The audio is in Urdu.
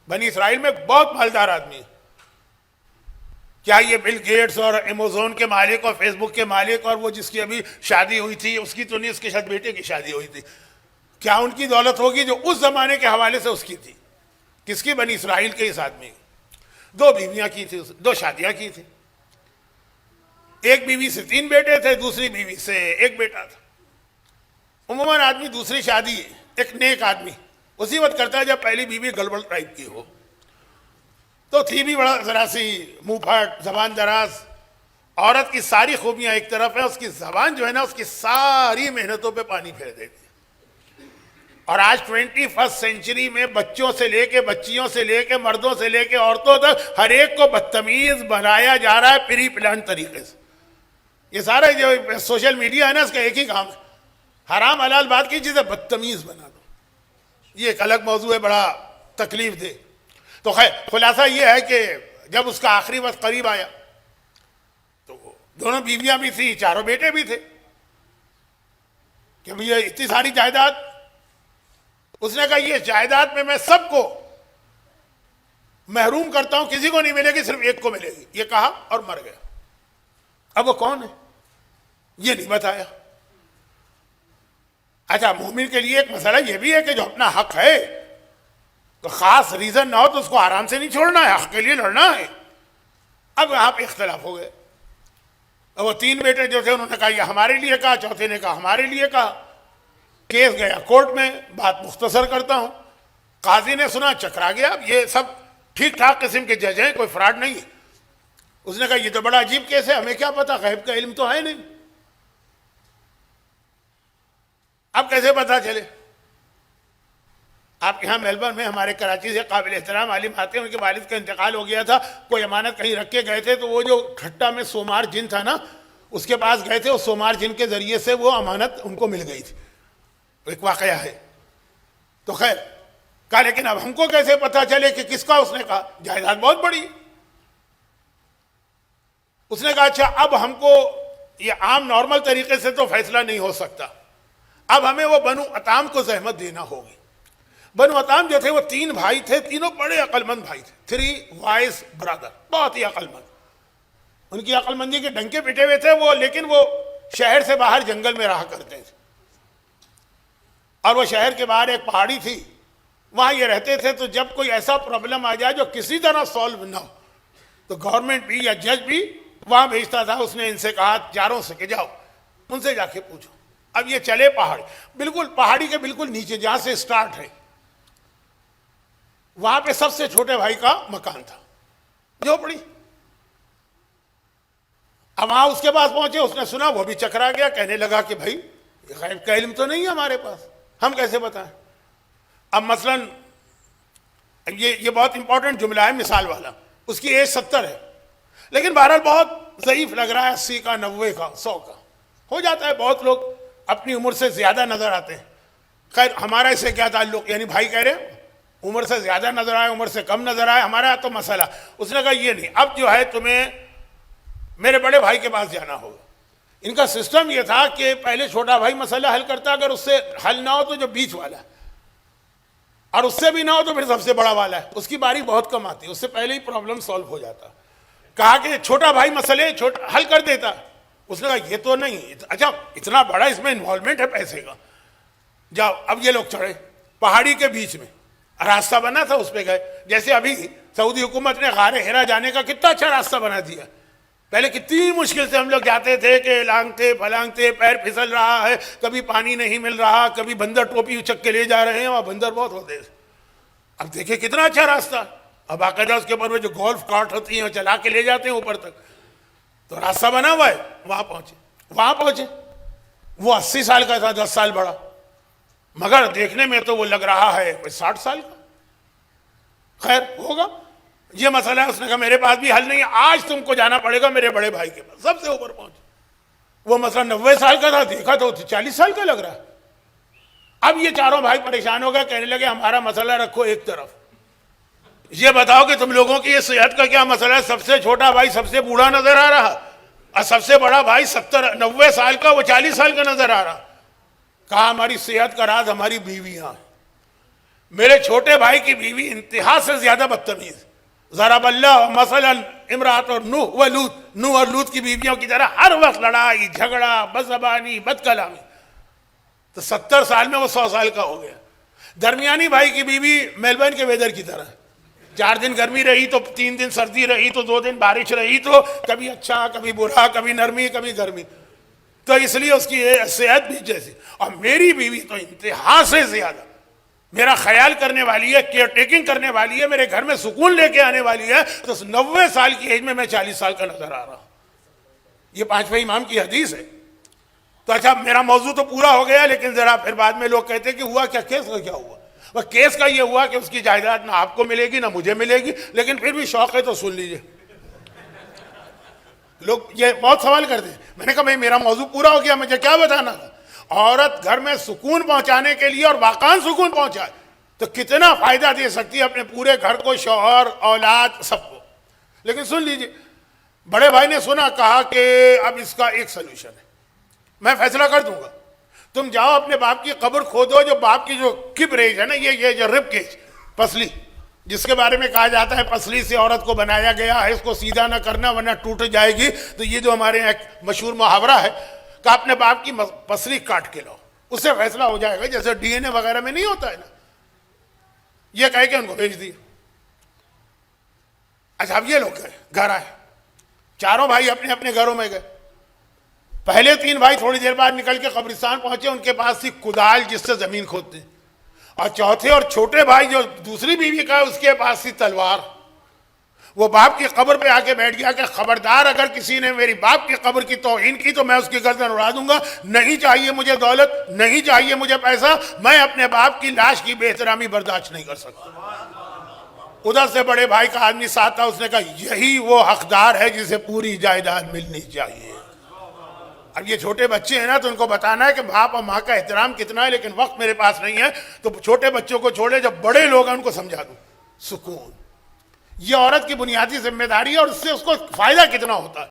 بنی اسرائیل میں بہت مالدار آدمی ہے. کیا یہ بل گیٹس اور ایمیزون کے مالک اور فیس بک کے مالک اور وہ جس کی ابھی شادی ہوئی تھی اس کی تو نہیں, اس کے شاید بیٹے کی شادی ہوئی تھی, کیا ان کی دولت ہوگی جو اس زمانے کے حوالے سے اس کی تھی؟ کس کی؟ بنی اسرائیل کے اس آدمی کی 2 بیویاں کی تھی, 2 شادیاں کی تھی. ایک بیوی سے 3 بیٹے تھے, دوسری بیوی سے 1 بیٹا تھا. عموماً آدمی دوسری شادی ایک نیک آدمی اسی وقت کرتا ہے جب پہلی بیوی گڑبڑ ٹائپ کی ہو. تو تھی بھی بڑا ذرا سی منہ پھاٹ, زبان دراز. عورت کی ساری خوبیاں ایک طرف ہے, اس کی زبان جو ہے نا اس کی ساری محنتوں پہ پانی پھیر دیتی. اور آج 21 سینچری میں بچوں سے لے کے, بچیوں سے لے کے, مردوں سے لے کے عورتوں تک ہر ایک کو بدتمیز بنایا جا رہا ہے پری پلان طریقے سے. یہ سارا جو سوشل میڈیا ہے نا اس کا ایک ہی کام ہے, حرام حلال بات کی چیزیں بدتمیز بنا دو. یہ ایک الگ موضوع ہے, بڑا تکلیف دہ. تو خیر خلاصہ یہ ہے کہ جب اس کا آخری وقت قریب آیا تو دونوں بیویاں بھی تھیں, 4 بیٹے بھی تھے, کہ یہ اتنی ساری جائیداد. اس نے کہا یہ جائیداد میں میں سب کو محروم کرتا ہوں, کسی کو نہیں ملے گی, صرف ایک کو ملے گی. یہ کہا اور مر گیا. اب وہ کون ہے یہ نہیں بتایا. اچھا مومن کے لیے ایک مسئلہ یہ بھی ہے کہ جو اپنا حق ہے تو خاص ریزن نہ ہو تو اس کو آرام سے نہیں چھوڑنا ہے, حق کے لیے لڑنا ہے. اب یہاں پہ اختلاف ہو گئے. وہ 3 بیٹے جو تھے انہوں نے کہا یہ ہمارے لیے کہا, چوتھے نے کہا ہمارے لیے کہا. کیس گیا کورٹ میں. بات مختصر کرتا ہوں, قاضی نے سنا, چکرا گیا. اب یہ سب ٹھیک ٹھاک قسم کے جج ہیں, کوئی فراڈ نہیں ہے. اس نے کہا یہ تو بڑا عجیب کیس ہے, ہمیں کیا پتا, غیب کا علم تو ہے نہیں. اب کیسے پتا چلے؟ آپ یہاں میلبرن میں ہمارے کراچی سے قابل احترام عالم آتے ہیں, ان کے والد کا انتقال ہو گیا تھا, کوئی امانت کہیں رکھ کے گئے تھے, تو وہ جو کھٹا میں سومار جن تھا نا اس کے پاس گئے تھے, اس سومار جن کے ذریعے سے وہ امانت ان کو مل گئی تھی. ایک واقعہ ہے. تو خیر کہا لیکن اب ہم کو کیسے پتا چلے کہ کس کا؟ اس نے کہا جائیداد بہت بڑی. اس نے کہا اچھا اب ہم کو یہ عام نارمل طریقے سے تو فیصلہ نہیں ہو سکتا, اب ہمیں وہ بنو عطام کو زحمت دینا ہوگی. بنو عطام جو تھے وہ 3 بھائی تھے, تینوں بڑے عقل مند بھائی تھے, 3 وائز برادر, بہت ہی عقل مند. ان کی عقل مندی کے ڈنکے پٹے ہوئے تھے وہ, لیکن وہ شہر سے باہر جنگل میں رہا کرتے تھے. اور وہ شہر کے باہر ایک پہاڑی تھی, وہاں یہ رہتے تھے. تو جب کوئی ایسا پرابلم آ جائے جو کسی طرح سالو نہ ہو تو گورنمنٹ بھی یا جج بھی وہاں بھیجتا تھا. اس نے ان سے کہا چاروں سے کہ جاؤ ان سے جا کے پوچھو. اب یہ چلے پہاڑ, بالکل پہاڑی کے بالکل نیچے جہاں سے سٹارٹ ہے, وہاں پہ سب سے چھوٹے بھائی کا مکان تھا, جھوپڑی. اب وہاں اس کے پاس پہنچے, اس نے سنا, وہ بھی چکرا گیا, کہنے لگا کہ بھائی غیب کا علم تو نہیں ہے ہمارے پاس, ہم کیسے بتائیں. اب مثلا یہ بہت امپورٹنٹ جملہ ہے مثال والا, اس کی ایج 70 ہے, لیکن بہرحال بہت ضعیف لگ رہا ہے, 80 کا, 90 کا, 100 کا ہو جاتا ہے. بہت لوگ اپنی عمر سے زیادہ نظر آتے ہیں. خیر ہمارا اس سے کیا تعلق, یعنی بھائی کہہ رہے عمر سے زیادہ نظر آئے, عمر سے کم نظر آئے, ہمارا تو مسئلہ. اس نے کہا یہ نہیں, اب جو ہے تمہیں میرے بڑے بھائی کے پاس جانا ہوگا. ان کا سسٹم یہ تھا کہ پہلے چھوٹا بھائی مسئلہ حل کرتا, اگر اس سے حل نہ ہو تو جو بیچ والا ہے, اور اس سے بھی نہ ہو تو پھر سب سے بڑا والا ہے, اس کی باری بہت کم آتی, اس سے پہلے ہی پرابلم سالو ہو جاتا. کہا کہ چھوٹا بھائی مسئلے حل کر دیتا. اس نے کہا یہ تو نہیں, اچھا اتنا بڑا اس میں انوالومنٹ ہے پیسے کا, جاؤ. اب یہ لوگ چڑھے پہاڑی کے بیچ میں, راستہ بنا تھا اس پہ گئے. جیسے ابھی سعودی حکومت نے غار ہرا جانے کا کتنا اچھا راستہ بنا دیا. پہلے کتنی مشکل سے ہم لوگ جاتے تھے کہ لانگتے پھلانگتے, پیر پھسل رہا ہے, کبھی پانی نہیں مل رہا, کبھی بندر ٹوپی اچک کے لے جا رہے ہیں, وہاں بندر بہت ہوتے تھے. اب دیکھیں کتنا اچھا راستہ. اب باقاعدہ اس کے اوپر وہ جو گولف کارٹ ہوتی ہیں چلا کے لے جاتے ہیں اوپر تک, تو راستہ بنا ہوا ہے. وہاں پہنچے. وہ 80 سال کا تھا, 10 سال بڑا, مگر دیکھنے میں تو وہ لگ رہا ہے 60 سال کا. خیر ہوگا یہ مسئلہ ہے. اس نے کہا میرے پاس بھی حل نہیں ہے, آج تم کو جانا پڑے گا میرے بڑے بھائی کے پاس. سب سے اوپر پہنچے. وہ مسئلہ 90 سال کا تھا, دیکھا تو 40 سال کا لگ رہا ہے. اب یہ چاروں بھائی پریشان ہو گئے, کہنے لگے ہمارا مسئلہ رکھو ایک طرف, یہ بتاؤ کہ تم لوگوں کی یہ صحت کا کیا مسئلہ ہے. سب سے چھوٹا بھائی سب سے بوڑھا نظر آ رہا, اور سب سے بڑا بھائی 90 سال کا, وہ 40 سال کا نظر آ رہا. کہا ہماری صحت کا راز ہماری بیویاں. میرے چھوٹے بھائی کی بیوی انتہا سے زیادہ بدتمیز، ضرب اللہ مثلا امرات اور نوح اور لوط کی بیویوں کی طرح ہر وقت لڑائی جھگڑا، بد زبانی، بد کلامی. تو 70 سال میں وہ 100 سال کا ہو گیا. درمیانی بھائی کی بیوی میلبرن کے ویدر کی طرح، 4 دن گرمی رہی تو 3 دن سردی رہی تو 2 دن بارش رہی تو کبھی اچھا کبھی برا، کبھی نرمی کبھی گرمی. تو اس لیے اس کی صحت بھی جیسی. اور میری بیوی تو انتہا سے زیادہ میرا خیال کرنے والی ہے، کیئر ٹیکنگ کرنے والی ہے، میرے گھر میں سکون لے کے آنے والی ہے. تو 90 سال کی ایج میں 40 سال کا نظر آ رہا ہوں. یہ 5ویں امام کی حدیث ہے. تو اچھا میرا موضوع تو پورا ہو گیا، لیکن ذرا پھر بعد میں لوگ کہتے ہیں کہ ہوا کیا، کیس کا کیا ہوا. وہ کیس کا یہ ہوا کہ اس کی جائیداد نہ آپ کو ملے گی نہ مجھے ملے گی، لیکن پھر بھی شوق ہے تو سن لیجئے. لوگ یہ بہت سوال کرتے ہیں. میں نے کہا بھائی میرا موضوع پورا ہو گیا، مجھے کیا بتانا تھا. عورت گھر میں سکون پہنچانے کے لیے اور واقعاً سکون پہنچائے تو کتنا فائدہ دے سکتی ہے اپنے پورے گھر کو، شوہر، اولاد، سب کو. لیکن سن لیجئے، بڑے بھائی نے سنا، کہا کہ اب اس کا ایک سلوشن ہے، میں فیصلہ کر دوں گا. تم جاؤ اپنے باپ کی قبر کھودو. جو باپ کی جو کبریج ہے نا، یہ جو رب کیج، پسلی، جس کے بارے میں کہا جاتا ہے پسلی سے عورت کو بنایا گیا ہے، اس کو سیدھا نہ کرنا ورنہ ٹوٹ جائے گی. تو یہ جو ہمارے یہاں ایک مشہور محاورہ ہے کہ اپنے باپ کی پسلی کاٹ کے لاؤ، اس سے فیصلہ ہو جائے گا. جیسے ڈی این اے وغیرہ میں نہیں ہوتا ہے نا. یہ کہہ کے ان کو بھیج دی. اچھا اب یہ لوگ گھر آئے، چاروں بھائی اپنے اپنے گھروں میں گئے. پہلے 3 بھائی تھوڑی دیر بعد نکل کے قبرستان پہنچے، ان کے پاس تھی کدال جس سے زمین کھودتے. اور چوتھے اور چھوٹے بھائی جو دوسری بیوی کا ہے، اس کے پاس تھی تلوار. وہ باپ کی قبر پہ آ کے بیٹھ گیا کہ خبردار اگر کسی نے میری باپ کی قبر کی توہین کی تو میں اس کی گردن اڑا دوں گا. نہیں چاہیے مجھے دولت، نہیں چاہیے مجھے پیسہ، میں اپنے باپ کی لاش کی بے احترامی برداشت نہیں کر سکتا. ادھر سے بڑے بھائی کا آدمی ساتھ تھا، اس نے کہا یہی وہ حقدار ہے جسے پوری جائیداد ملنی چاہیے. اب یہ چھوٹے بچے ہیں نا، تو ان کو بتانا ہے کہ باپ اور ماں کا احترام کتنا ہے، لیکن وقت میرے پاس نہیں ہے. تو چھوٹے بچوں کو چھوڑے، جب بڑے لوگ ہیں ان کو سمجھا دوں. سکون یہ عورت کی بنیادی ذمہ داری ہے، اور اس سے اس کو فائدہ کتنا ہوتا ہے.